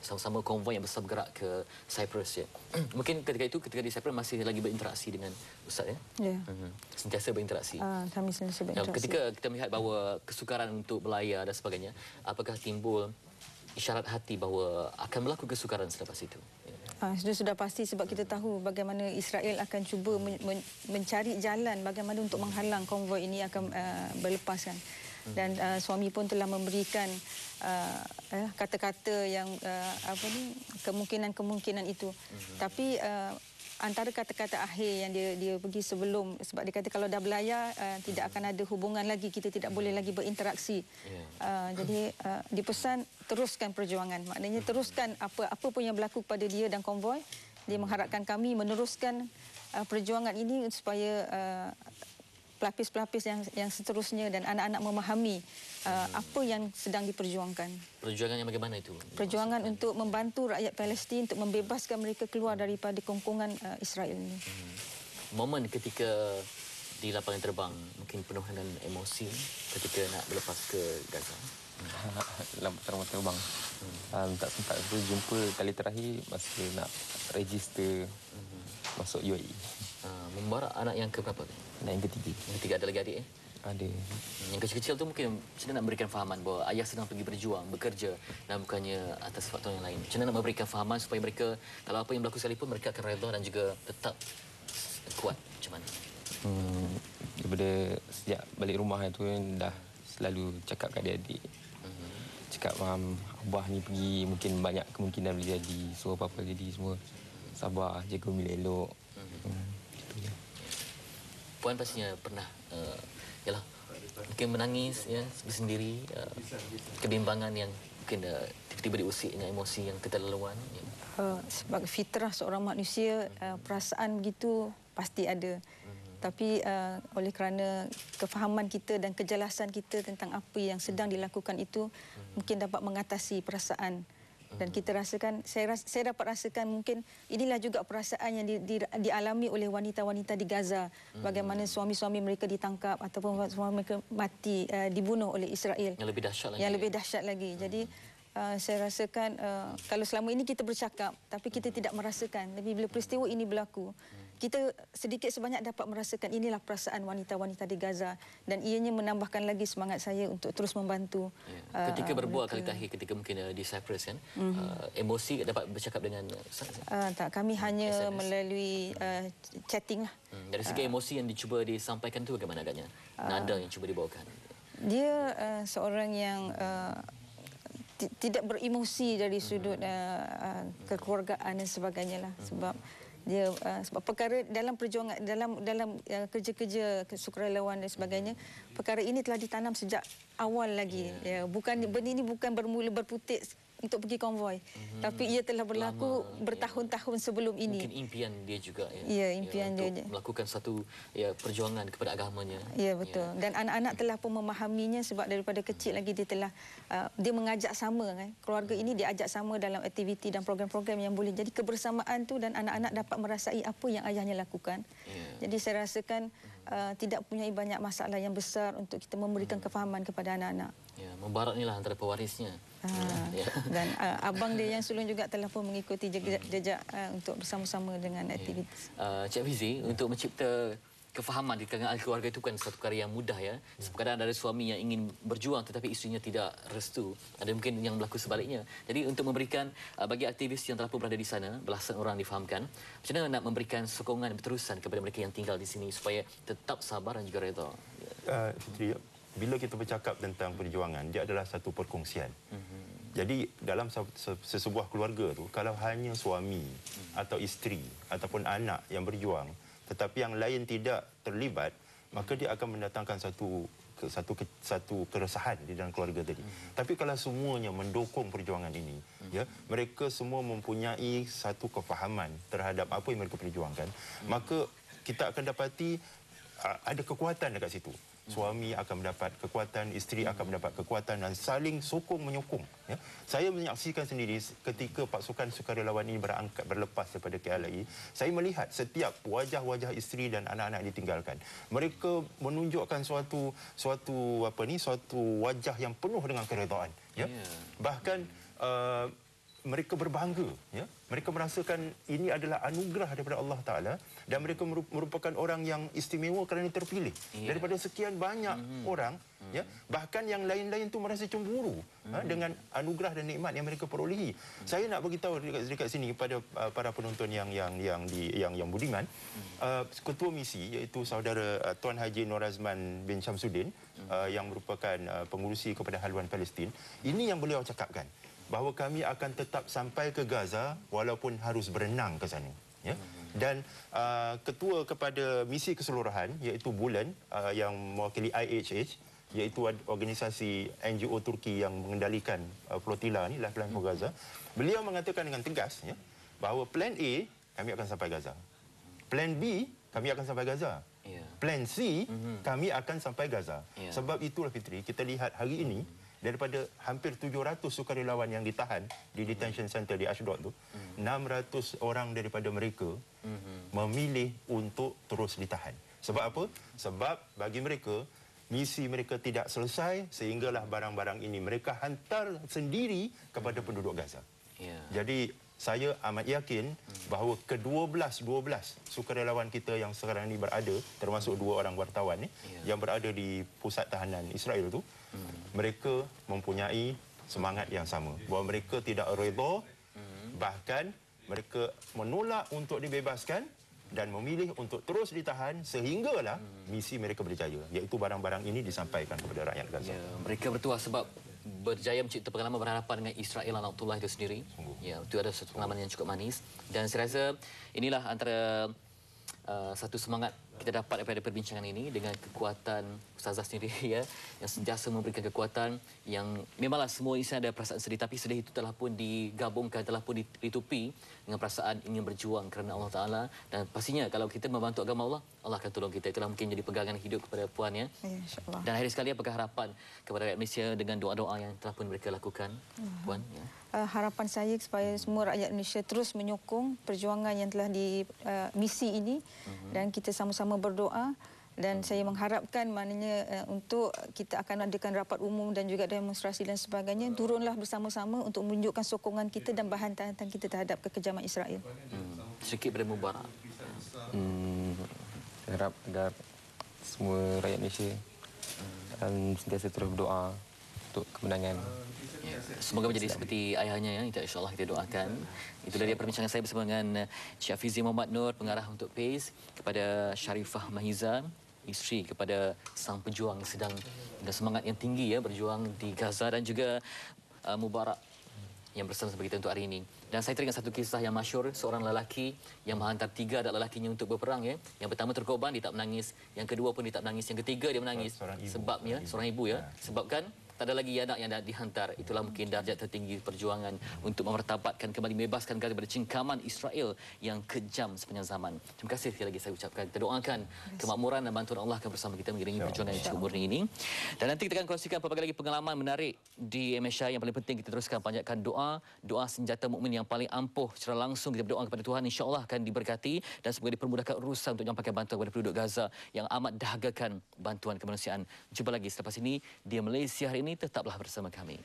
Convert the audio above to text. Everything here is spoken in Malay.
sama-sama konvoi yang besar bergerak ke Cyprus ya. Mungkin ketika itu ketika di Cyprus masih lagi berinteraksi dengan Ustaz ya. Ya. Sentiasa berinteraksi. Kami sentiasa berinteraksi. Ketika kita melihat bahawa kesukaran untuk belayar dan sebagainya, apakah timbul isyarat hati bahawa akan berlaku kesukaran selepas itu? Sudah pasti sebab kita tahu bagaimana Israel akan cuba mencari jalan bagaimana untuk menghalang konvoi ini akan berlepaskan. Dan suami pun telah memberikan kata-kata yang kemungkinan itu. Tapi antara kata-kata akhir yang dia pergi sebelum, sebab dia kata kalau dah belayar tidak akan ada hubungan lagi, kita tidak boleh lagi berinteraksi. Jadi dipesan teruskan perjuangan, maknanya teruskan apa pun yang berlaku kepada dia dan konvoi. Dia mengharapkan kami meneruskan perjuangan ini supaya pelapis-pelapis yang seterusnya dan anak-anak memahami apa yang sedang diperjuangkan. Perjuangan yang bagaimana itu? Perjuangan untuk membantu rakyat Palestin untuk membebaskan mereka keluar daripada kongkongan Israel ini. Momen ketika di lapangan terbang mungkin penuh dengan emosi ketika nak berlepas ke Gaza. Lapangan terbang. Tak sempat tu jumpa kali terakhir masa nak register masuk UAE. Mubarak anak yang keberapa? Anak yang ketiga. Yang ketiga ada lagi adik eh? Ada. Yang kecil-kecil tu mungkin macam mana nak memberikan fahaman bahawa ayah sedang pergi berjuang, bekerja dan bukannya atas faktor yang lain. Macam mana nak memberikan fahaman supaya mereka kalau apa yang berlaku sekalipun mereka akan redha dan juga tetap kuat. Macam mana? Daripada sejak balik rumah itu dah selalu cakap kat adik-adik. Cakap abah ni pergi mungkin banyak kemungkinan boleh jadi. So apa-apa jadi semua sabar, jaga umur elok. Puan pastinya pernah mungkin menangis ya bersendiri, kebimbangan yang mungkin tiba-tiba diusik dengan emosi yang keterlaluan ya. Sebagai fitrah seorang manusia, perasaan begitu pasti ada. Tapi oleh kerana kefahaman kita dan kejelasan kita tentang apa yang sedang dilakukan itu mungkin dapat mengatasi perasaan. Dan kita rasakan, saya dapat rasakan mungkin inilah juga perasaan yang dialami oleh wanita-wanita di Gaza. Bagaimana suami-suami mereka ditangkap ataupun suami mereka mati, dibunuh oleh Israel. Yang lebih dahsyat lagi. Yang lebih dahsyat lagi. Jadi saya rasakan kalau selama ini kita bercakap tapi kita tidak merasakan. Tapi bila peristiwa ini berlaku, kita sedikit sebanyak dapat merasakan inilah perasaan wanita-wanita di Gaza dan ianya menambahkan lagi semangat saya untuk terus membantu. Ketika berbual kali terakhir ketika mungkin di Cyprus kan, emosi dapat bercakap dengan tak, kami hanya SMS. Melalui chatting lah. Dari segi emosi yang dicuba disampaikan tu bagaimana agaknya? Nada yang cuba dibawakan. Dia seorang yang tidak beremosi dari sudut kekeluargaan dan sebagainya lah. Sebab perkara dalam perjuangan dalam kerja-kerja kesukarelawan dan sebagainya, perkara ini telah ditanam sejak awal lagi. Benda ini bukan bermula berputik untuk pergi konvoi, tapi ia telah berlaku bertahun-tahun sebelum ini. Mungkin impian dia juga impian dia melakukan satu perjuangan kepada agamanya. Ya, betul. Dan anak-anak telah pun memahaminya sebab daripada kecil lagi dia telah dia mengajak sama kan. Keluarga ini diajak sama dalam aktiviti dan program-program yang boleh. Jadi kebersamaan tu dan anak-anak dapat merasai apa yang ayahnya lakukan. Jadi saya rasakan tidak mempunyai banyak masalah yang besar untuk kita memberikan kefahaman kepada anak-anak. Ya, Mubarak inilah antara pewarisnya. Dan abang dia yang sulung juga telah pun mengikuti jejak untuk bersama-sama dengan aktiviti. Cik Fizi, untuk mencipta kefahaman di kalangan ahli keluarga itu kan satu perkara yang mudah ya. Kadang ada suami yang ingin berjuang tetapi isterinya tidak restu. Ada mungkin yang berlaku sebaliknya. Jadi untuk memberikan bagi aktivis yang telah pun berada di sana, belasan orang difahamkan, macam mana nak memberikan sokongan berterusan kepada mereka yang tinggal di sini supaya tetap sabar dan juga redha. Bila kita bercakap tentang perjuangan, dia adalah satu perkongsian. Jadi dalam sesebuah keluarga tu, kalau hanya suami atau isteri ataupun anak yang berjuang, tetapi yang lain tidak terlibat, maka dia akan mendatangkan satu keresahan di dalam keluarga tadi. Tapi kalau semuanya mendukung perjuangan ini, ya, mereka semua mempunyai satu kefahaman terhadap apa yang mereka perjuangkan, maka kita akan dapati ada kekuatan dekat situ. Suami akan mendapat kekuatan, isteri akan mendapat kekuatan dan saling sokong menyokong. Ya. Saya menyaksikan sendiri ketika pasukan sukarelawan ini berlepas daripada KLIA, saya melihat setiap wajah-wajah isteri dan anak-anak ditinggalkan. Mereka menunjukkan suatu wajah yang penuh dengan keredaan. Ya. Bahkan mereka berbangga, ya. Mereka merasakan ini adalah anugerah daripada Allah Taala dan mereka merupakan orang yang istimewa kerana terpilih daripada sekian banyak orang, ya. Bahkan yang lain-lain tu merasa cemburu dengan anugerah dan nikmat yang mereka perolehi. Saya nak beritahu dekat sini kepada para penonton yang budiman, ketua misi iaitu saudara Tuan Haji Nur Azman bin Syamsuddin yang merupakan pengurusi kepada haluan Palestin, ini yang beliau cakapkan, bahawa kami akan tetap sampai ke Gaza walaupun harus berenang ke sana, ya. Dan ketua kepada misi keseluruhan iaitu Bulan yang mewakili IHH, iaitu organisasi NGO Turki yang mengendalikan flotilla ni, Lifeline for Gaza, beliau mengatakan dengan tegas, ya, bahawa plan A kami akan sampai Gaza, plan B kami akan sampai Gaza, plan C kami akan sampai Gaza. Sebab itulah Fitri, kita lihat hari ini daripada hampir 700 sukarelawan yang ditahan di detention center di Ashdod tu, 600 orang daripada mereka memilih untuk terus ditahan. Sebab apa? Sebab bagi mereka, misi mereka tidak selesai sehinggalah barang-barang ini mereka hantar sendiri kepada penduduk Gaza. Jadi saya amat yakin bahawa ke-12 sukarelawan kita yang sekarang ini berada, termasuk 2 orang wartawan ni yang berada di pusat tahanan Israel tu, mereka mempunyai semangat yang sama, bahawa mereka tidak redha, bahkan mereka menolak untuk dibebaskan dan memilih untuk terus ditahan sehinggalah misi mereka berjaya, iaitu barang-barang ini disampaikan kepada rakyat Gaza. Mereka bertuah sebab berjaya mencipta pengalaman berhadapan dengan Israel Lanatullah itu sendiri. Itu ada satu pengalaman yang cukup manis, dan saya rasa inilah antara satu semangat kita dapat daripada perbincangan ini dengan kekuatan Ustazah sendiri, ya, yang sentiasa memberikan kekuatan yang memanglah semua insan ada perasaan sedih, tapi sedih itu telah pun digabungkan, telah pun ditutupi dengan perasaan ingin berjuang kerana Allah Taala, dan pastinya kalau kita membantu agama Allah, Allah akan tolong kita. Itulah mungkin jadi pegangan hidup kepada puan, ya. InsyaAllah. Dan akhir sekali, apakah harapan kepada rakyat Malaysia dengan doa-doa yang telah pun mereka lakukan, puan? Ya. Harapan saya supaya semua rakyat Malaysia terus menyokong perjuangan yang telah di misi ini, dan kita sama-sama berdoa, dan saya mengharapkan maknanya untuk kita akan adakan rapat umum dan juga demonstrasi dan sebagainya, turunlah bersama-sama untuk menunjukkan sokongan kita dan bahan-bahan kita terhadap kekejaman Israel. Sedikit pada Mubarak. Saya harap agar semua rakyat Malaysia sentiasa terus berdoa untuk kemenangan. Semoga menjadi seperti ayahnya, ya. InsyaAllah kita doakan. Itulah dia perbincangan saya bersama dengan Cik Hafizi Muhammad Nur, pengarah untuk PACE, kepada Sharifah Mahiza, isteri kepada sang pejuang yang sedang dengan semangat yang tinggi, ya, berjuang di Gaza, dan juga Mubarak yang bersama kita untuk hari ini. Dan saya teringat satu kisah yang masyhur, seorang lelaki yang menghantar 3 anak lelakinya untuk berperang, ya. Yang pertama terkorban, dia tak menangis. Yang kedua pun dia tak menangis. Yang ketiga dia menangis. Sebabnya seorang ibu, ya. Sebabkan tak ada lagi anak yang dah dihantar. Itulah mungkin darjat tertinggi perjuangan untuk memertabatkan kembali, membebaskan daripada cengkaman Israel yang kejam sepanjang zaman. Terima kasih sekali lagi saya ucapkan. Kita doakan kemakmuran dan bantuan Allah akan bersama kita mengiringi perjuangan yang cukup murni ini. Dan nanti kita akan kongsikan pelbagai lagi pengalaman menarik di MSI. Yang paling penting kita teruskan panjatkan doa. Doa senjata mukmin yang paling ampuh. Secara langsung kita berdoa kepada Tuhan, insya-Allah akan diberkati dan semoga dipermudahkan urusan untuk menyampaikan bantuan kepada penduduk Gaza yang amat dahagakan bantuan kemanusiaan. Jumpa lagi selepas ini di Malaysia hari ini. Tetaplah bersama kami.